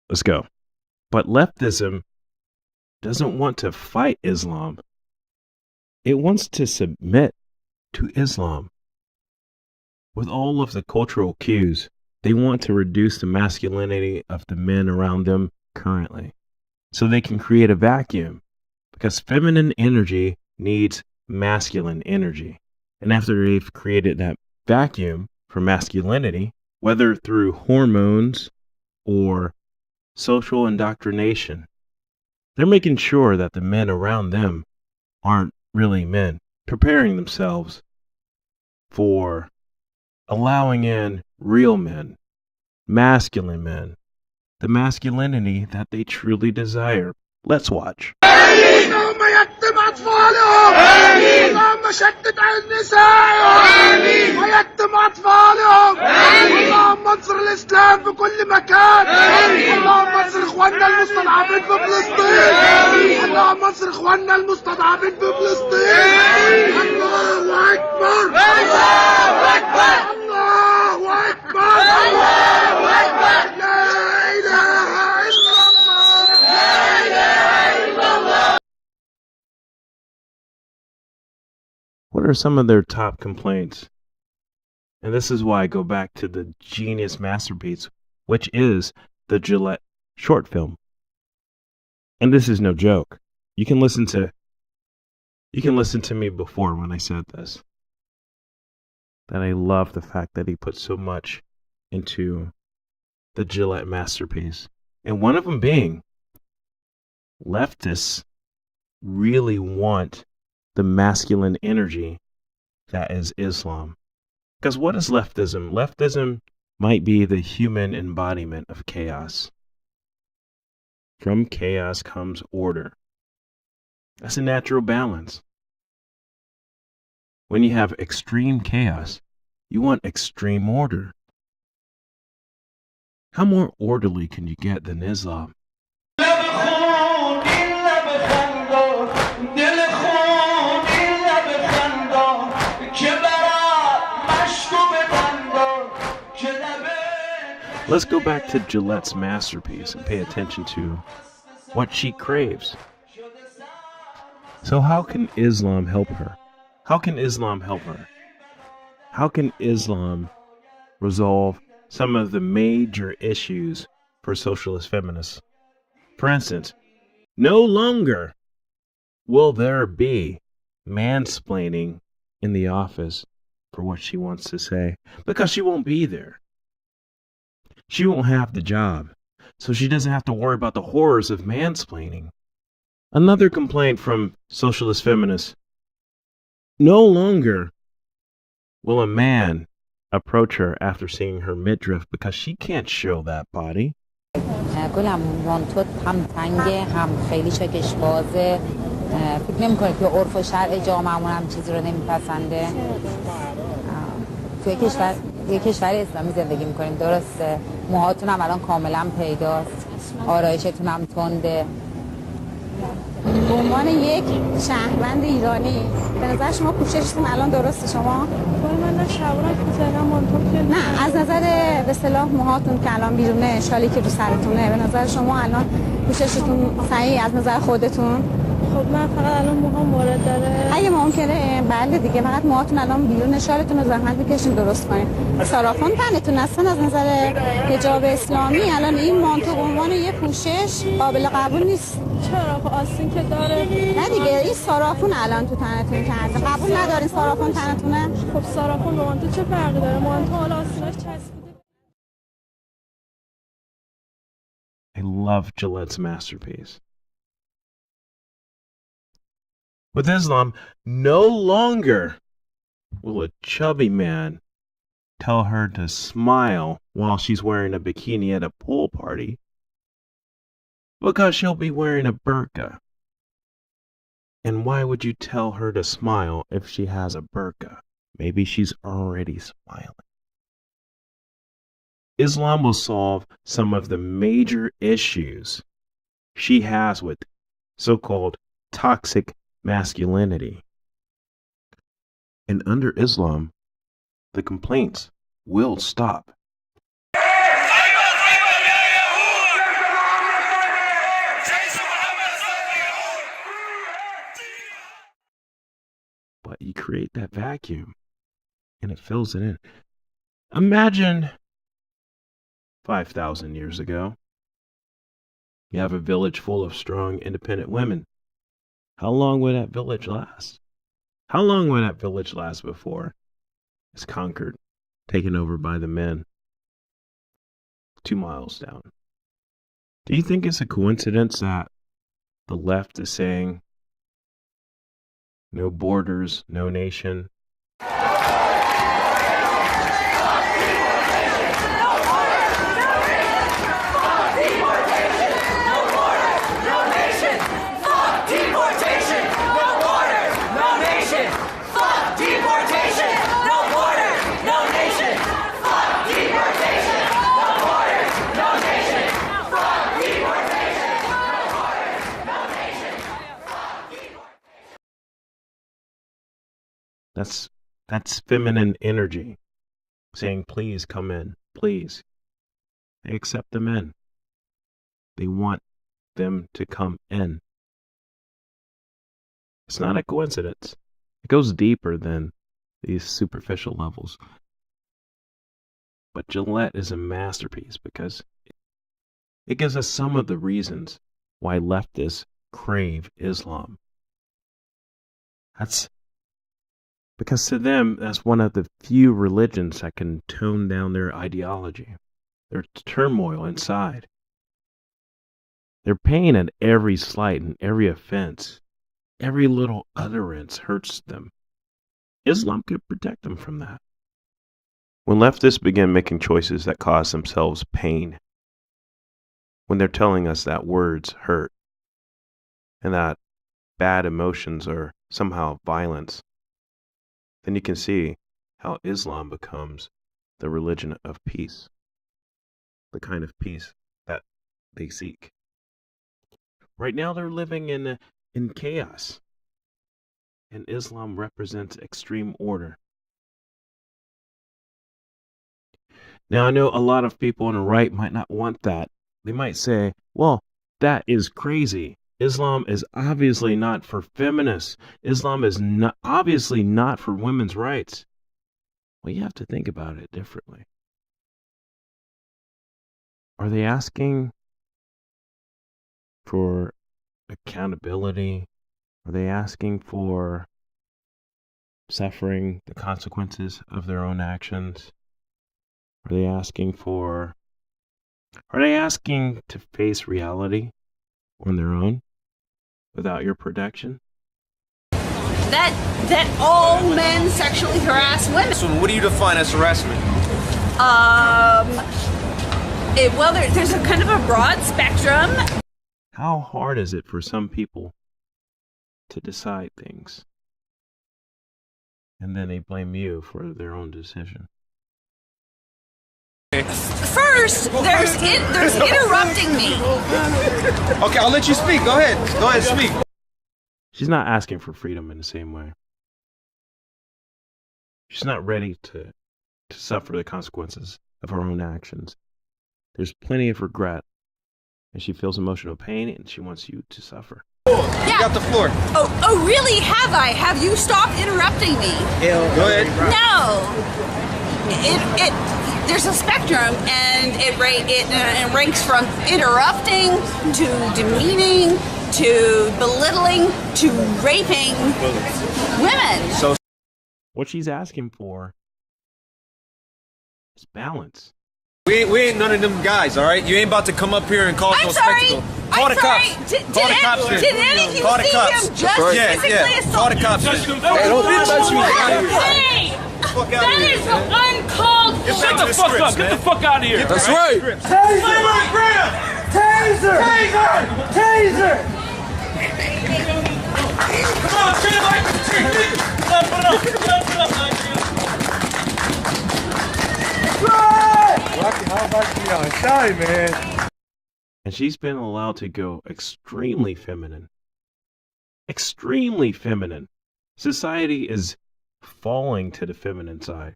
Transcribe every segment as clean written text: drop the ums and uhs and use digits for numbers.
Let's go. But leftism doesn't want to fight Islam. It wants to submit to Islam. With all of the cultural cues, they want to reduce the masculinity of the men around them currently, so they can create a vacuum, because feminine energy needs masculine energy. And after they've created that vacuum for masculinity, whether through hormones or social indoctrination, they're making sure that the men around them aren't really men, preparing themselves for allowing in real men, masculine men, the masculinity that they truly desire. Let's watch. اللهم يتم أطفالهم اللهم شتت عن نسائهم ويتم أطفالهم اللهم انصر الإسلام في كل مكان اللهم انصر إخواننا المستضعفين في فلسطين اللهم انصر إخواننا المستضعفين في فلسطين الله أكبر الله أكبر الله أكبر الله أكبر لا إله إلا الله لا إله إلا الله. What are some of their top complaints? And this is why I go back to the genius masterpiece, which is the Gillette short film. And this is no joke. You can listen to me before when I said this. That I love the fact that he put so much into the Gillette masterpiece. And one of them being, leftists really want the masculine energy that is Islam. Because what is leftism? Leftism might be the human embodiment of chaos. From chaos comes order. That's a natural balance. When you have extreme chaos, you want extreme order. How more orderly can you get than Islam? Let's go back to Gillette's masterpiece and pay attention to what she craves. So how can Islam help her? How can Islam help her? How can Islam resolve some of the major issues for socialist feminists? For instance, no longer will there be mansplaining in the office for what she wants to say, because she won't be there. She won't have the job, so she doesn't have to worry about the horrors of mansplaining. Another complaint from socialist feminists: no longer will a man approach her after seeing her midriff because she can't show that body. گلم وانتود هم تنگه هم خیلی چکش بازه فکر نمی کنید که عرف و شرع جامعه‌مون هم چیزی رو نمیپسنده توی کشور اسلامی زندگی میکنیم درسته موهاتون هم الان کاملا پیداست آرایشتون هم تنده به عنوان یک شهروند ایرانی به نظر شما پوششتون الان درسته شما؟ من نه شلوارم کوتاه مانتو که نه از نظر به اصطلاح موهاتون که الان بیرونه شالی که رو سرتونه به نظر شما الان پوششتون صحیح از نظر خودتون؟ خب من فقط الان موهام مورد داره اگه ممکنه بله دیگه فقط موهاتون الان بیرون شالتون رو زحمت بکشین درست کنین سارافون تنتون هستن از نظر حجاب اسلامی الان این مانتو به عنوان یه پوشش قابل قبول نیست چرا؟ خب آستین که داره نه دیگه این سارافون الان تو تنتون کرده قبول ندارین سارافون تنتونه؟ خب سارافون با مانتو چه فرقی داره؟ مانتو حالا آستیناش چسبیده. I love Gillette's masterpiece. With Islam, no longer will a chubby man tell her to smile while she's wearing a bikini at a pool party, because she'll be wearing a burqa. And why would you tell her to smile if she has a burqa? Maybe she's already smiling. Islam will solve some of the major issues she has with so-called toxic masculinity. And under Islam, the complaints will stop. you create that vacuum and it fills it in. Imagine 5,000 years ago, you have a village full of strong, independent women. How long would that village last? How long would that village last before it's conquered, taken over by the men 2 miles down? Do you think it's a coincidence that the left is saying no borders, no nation? That's feminine energy saying, please come in, please. They accept the men. They want them to come in. It's not a coincidence. It goes deeper than these superficial levels. But Gillette is a masterpiece because it gives us some of the reasons why leftists crave Islam. That's because to them, that's one of the few religions that can tone down their ideology, their turmoil inside. Their pain at every slight and every offense, every little utterance hurts them. Islam could protect them from that. When leftists begin making choices that cause themselves pain, when they're telling us that words hurt, and that bad emotions are somehow violence, then you can see how Islam becomes the religion of peace, the kind of peace that they seek. Right now they're living in chaos, and Islam represents extreme order. Now I know a lot of people on the right might not want that. They might say, well, that is crazy. Islam is obviously not for feminists. Islam is obviously not for women's rights. Well, you have to think about it differently. Are they asking for accountability? Are they asking for suffering the consequences of their own actions? Are they asking to face reality on their own without your protection? That all men sexually harass women. So what do you define as harassment? Well, there's a kind of a broad spectrum. How hard is it for some people to decide things, and then they blame you for their own decision? First, there's interrupting me. Okay, I'll let you speak. Go ahead. Go ahead, speak. She's not asking for freedom in the same way. She's not ready to suffer the consequences of her own actions. There's plenty of regret, and she feels emotional pain, and she wants you to suffer. Yeah. You got the floor. Oh, really? Have I? Have you stopped interrupting me? Go ahead. No. There's a spectrum, and it ranks from interrupting to demeaning to belittling to raping women. So What she's asking for is balance. we ain't none of them guys, all right? You ain't about to come up here and cause no I'm sorry. spectacle. Call the cops. Call the cops. Did any of you Call the see cops. him just physically assault? Call the cops. Hey, don't touch me. Hey! Fuck out That of is here, man. uncalled for. Shut the fuck up. Get the fuck out of here. That's right. Taser! Taser! Come on, turn it like the tree. Put it up. Rocky, how about you outside, man? And she's been allowed to go extremely feminine. Extremely feminine. Society is falling to the feminine side.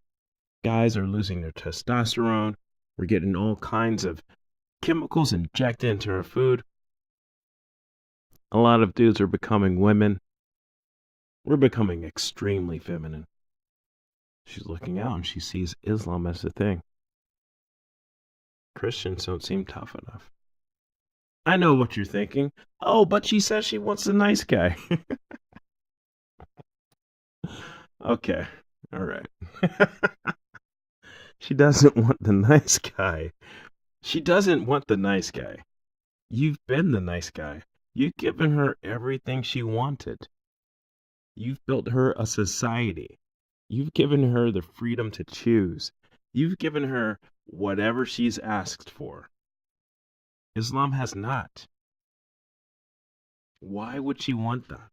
Guys are losing their testosterone. We're getting all kinds of chemicals injected into our food. A lot of dudes are becoming women. We're becoming extremely feminine. She's looking out and she sees Islam as the thing. Christians don't seem tough enough. I know what you're thinking. Oh, but she says she wants a nice guy. Okay, all right. She doesn't want the nice guy. She doesn't want the nice guy. You've been the nice guy. You've given her everything she wanted. You've built her a society. You've given her the freedom to choose. You've given her whatever she's asked for. Islam has not. Why would she want that?